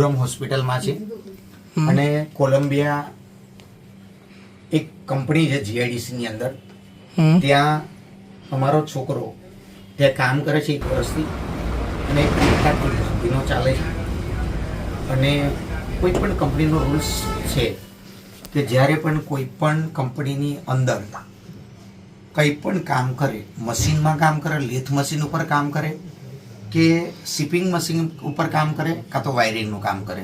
મધુરમ હોસ્પિટલમાં છે અને કોલંબિયા એક કંપની છે જીઆઈડીસીની અંદર, ત્યાં અમારો છોકરો ત્યાં કામ કરે છે 1 વર્ષથી અને કંપનીનો ચાલે છે. અને કોઈ પણ કંપનીનો રૂલ્સ છે કે જ્યારે પણ કોઈ પણ કંપનીની અંદર કંઈ પણ કામ કરે, મશીનમાં કામ કરે, લેથ મશીન ઉપર કામ કરે કે શિપિંગ મશીન ઉપર કામ કરે કાં તો વાયરિંગનું કામ કરે,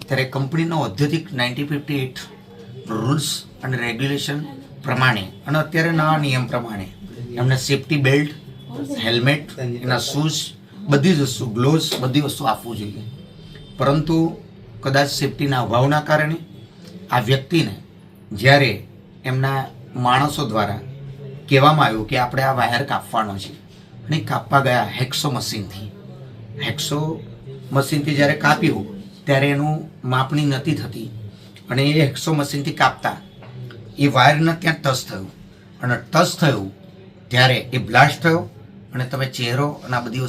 ત્યારે કંપનીનો ઔદ્યોગિક 1958 રૂલ્સ અને રેગ્યુલેશન પ્રમાણે અને અત્યારે નવા નિયમ પ્રમાણે એમને સેફ્ટી બેલ્ટ, હેલ્મેટ, એના શૂઝ, બધી જ વસ્તુ, ગ્લોવ્સ, બધી વસ્તુ આપવું જોઈએ. પરંતુ કદાચ સેફ્ટીના અભાવના કારણે આ વ્યક્તિને જ્યારે એમના માણસો દ્વારા કહેવામાં આવ્યું કે આપણે આ વાયર કાપવાનો છે અને કાપવા ગયા હેક્સો મશીનથી જ્યારે કાપ્યું ત્યારે એનું માપણી નથી થતી અને એ હેક્સો મશીનથી કાપતા એ વાયરને ત્યાં ટચ થયું અને ટચ થયું ત્યારે એ બ્લાસ્ટ થયો અને તમે ચહેરો અને આ બધી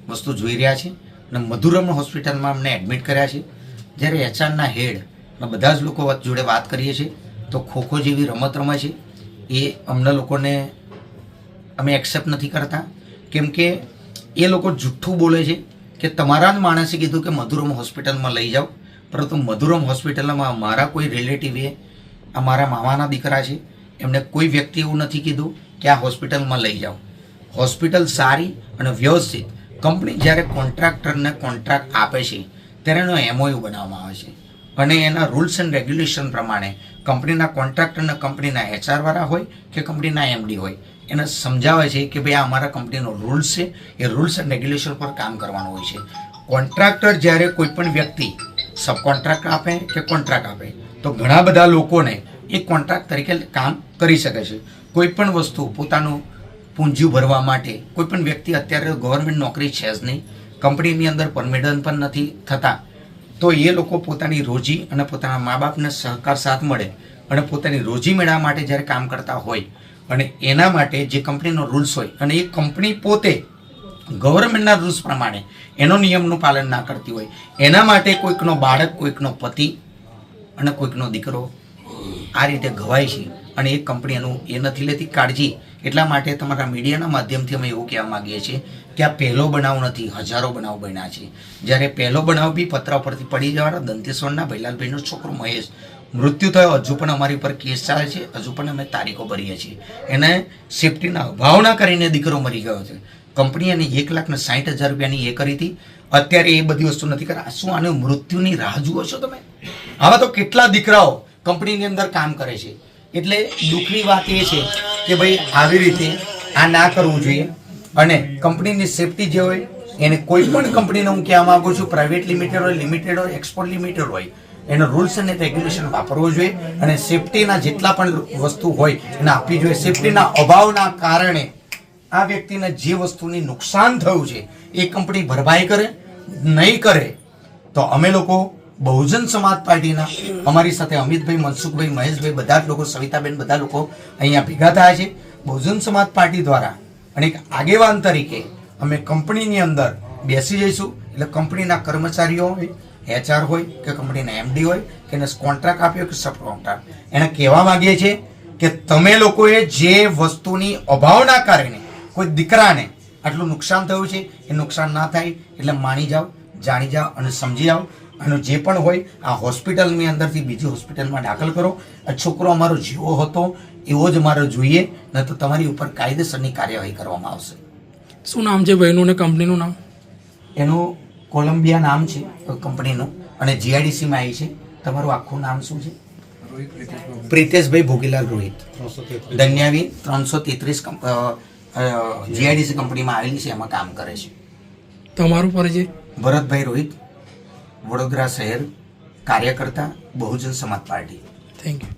વસ્તુ જોઈ રહ્યા છે. અને મધુરમ હોસ્પિટલમાં અમને એડમિટ કર્યા છે. જ્યારે એચઆરના હેડ બધા જ લોકો જોડે વાત કરીએ છીએ તો ખોખો જેવી રમત રમે છે એ અમને લોકોને અમે એક્સેપ્ટ નથી કરતા, કેમ કે એ લોકો જુઠ્ઠું બોલે છે કે તમારા જ માણસે કીધું કે મધુરમ હોસ્પિટલમાં લઈ જાઓ, પરંતુ મધુરમ હોસ્પિટલમાં મારા કોઈ રિલેટિવે, અમારા મામાના દીકરા છે, એમને કોઈ વ્યક્તિ એવું નથી કીધું કે આ હોસ્પિટલમાં લઈ જાઓ. હોસ્પિટલ સારી અને વ્યવસ્થિત, કંપની જ્યારે કોન્ટ્રાક્ટરને કોન્ટ્રાક્ટ આપે છે ત્યારે એનો એમઓયુ બનાવવામાં આવે છે અને એના રૂલ્સ એન્ડ રેગ્યુલેશન પ્રમાણે કંપનીના કોન્ટ્રાક્ટરને કંપનીના એચઆરવાળા હોય કે કંપનીના એમડી હોય એને સમજાવે છે કે ભાઈ આ અમારા કંપનીનો રૂલ્સ છે, એ રૂલ્સ એન્ડ રેગ્યુલેશન પર કામ કરવાનું હોય છે. કોન્ટ્રાક્ટર જ્યારે કોઈ પણ વ્યક્તિ સબકોન્ટ્રાક્ટ આપે કે કોન્ટ્રાક્ટ આપે તો ઘણા બધા લોકોને એ કોન્ટ્રાક્ટ તરીકે કામ કરી શકે છે. કોઈ પણ વસ્તુ પોતાનું પૂંજી ભરવા માટે કોઈ પણ વ્યક્તિ, અત્યારે ગવર્મેન્ટ નોકરી છે જ નહીં, કંપનીની અંદર પરમિટન પણ નથી થતા, તો એ લોકો પોતાની રોજી અને પોતાના મા બાપને સહકાર સાથ મળે અને પોતાની રોજી મેળવવા માટે જ્યારે કામ કરતા હોય અને એના માટે જે કંપનીનો રૂલ્સ હોય અને એ કંપની પોતે ગવર્મેન્ટના રૂલ્સ પ્રમાણે એનો નિયમનું પાલન ના કરતી હોય, એના માટે કોઈકનો બાળક, કોઈકનો પતિ અને કોઈકનો દીકરો આ રીતે ઘવાય છે અને એ કંપની એનું એ નથી લેતી કાળજી. એટલા માટે તમારા મીડિયાના માધ્યમથી અમે એવું કહેવા માગીએ છીએ કે આ પહેલો બનાવ નથી, હજારો બનાવ બન્યા છે. જ્યારે પહેલો બનાવ બી પતરા પરથી પડી જવાના દંતેશ્વરના ભૈલાલભાઈનો છોકરો મહેશ મૃત્યુ થયો, હજુ પણ અમારી ઉપર કેસ ચાલે છે, હજુ પણ અમે તારીખો ભરીએ છીએ. એને સેફ્ટીના અભાવના કરીને દીકરો મરી ગયો છે. કંપની એને 1,60,000 રૂપિયાની એ કરી હતી, અત્યારે એ બધી વસ્તુ નથી કરતા. શું આને મૃત્યુની રાહ જુઓ છો તમે? આવા તો કેટલા દીકરાઓ કંપનીની અંદર કામ કરે છે. એટલે દુઃખની વાત એ છે કે ભાઈ આવી રીતે આ ના કરવું જોઈએ અને કંપનીની સેફ્ટી જે હોય એને કોઈ પણ કંપનીને હું કહેવા માગું છું, પ્રાઇવેટ લિમિટેડ હોય, લિમિટેડ હોય, એક્સપોર્ટ લિમિટેડ હોય, એનો રૂલ્સ અને રેગ્યુલેશન વાપરવો જોઈએ અને સેફ્ટીના જેટલા પણ વસ્તુ હોય એને આપવી જોઈએ. સેફ્ટીના અભાવના કારણે આ વ્યક્તિને જે વસ્તુની નુકસાન થયું છે એ કંપની ભરપાઈ કરે, નહીં કરે તો અમે લોકો બહુજન સમાજ પાર્ટીના, અમારી સાથે અમિતભાઈ, મનસુખભાઈ, મહેશભાઈ, બધા જ લોકો, સવિતાબેન, બધા લોકો અહીંયા ભેગા થયા છે. બહુજન સમાજ પાર્ટી દ્વારા અને એક આગેવાન તરીકે અમે કંપનીની અંદર બેસી જઈશું. એટલે કંપનીના કર્મચારીઓ હોય, એચઆર હોય કે કંપનીના એમડી હોય કે એને કોન્ટ્રાક્ટ આપ્યો કે સબ કોન્ટ્રાક્ટ, એને કહેવા માંગીએ છીએ કે તમે લોકોએ જે વસ્તુની અભાવના કારણે કોઈ દીકરાને આટલું નુકસાન થયું છે એ નુકસાન ના થાય એટલે માની જાઓ, જાણી જાઓ અને સમજી જાઓ. અને જે પણ હોય આ હોસ્પિટલની અંદરથી બીજી હોસ્પિટલમાં દાખલ કરો. આ છોકરો અમારો જેવો હતો એવો જ અમારો જોઈએ, ન તો તમારી ઉપર કાયદેસરની કાર્યવાહી કરવામાં આવશે. શું નામ છે ભાઈનું ને કંપનીનું નામ? એનું કોલંબિયા નામ છે કંપનીનું અને જીઆઈડીસીમાં આવી છે. તમારું આખું નામ શું છે? પ્રિતેશભાઈ ભોગીલાલ રોહિત. ધન્યાવી 333 જીઆઈડીસી કંપનીમાં આવેલી છે, એમાં કામ કરે છે. તમારું પરિચય? ભરતભાઈ રોહિત, વડોદરા શહેર, કાર્યકર્તા, Bahujan Samaj party. Thank you.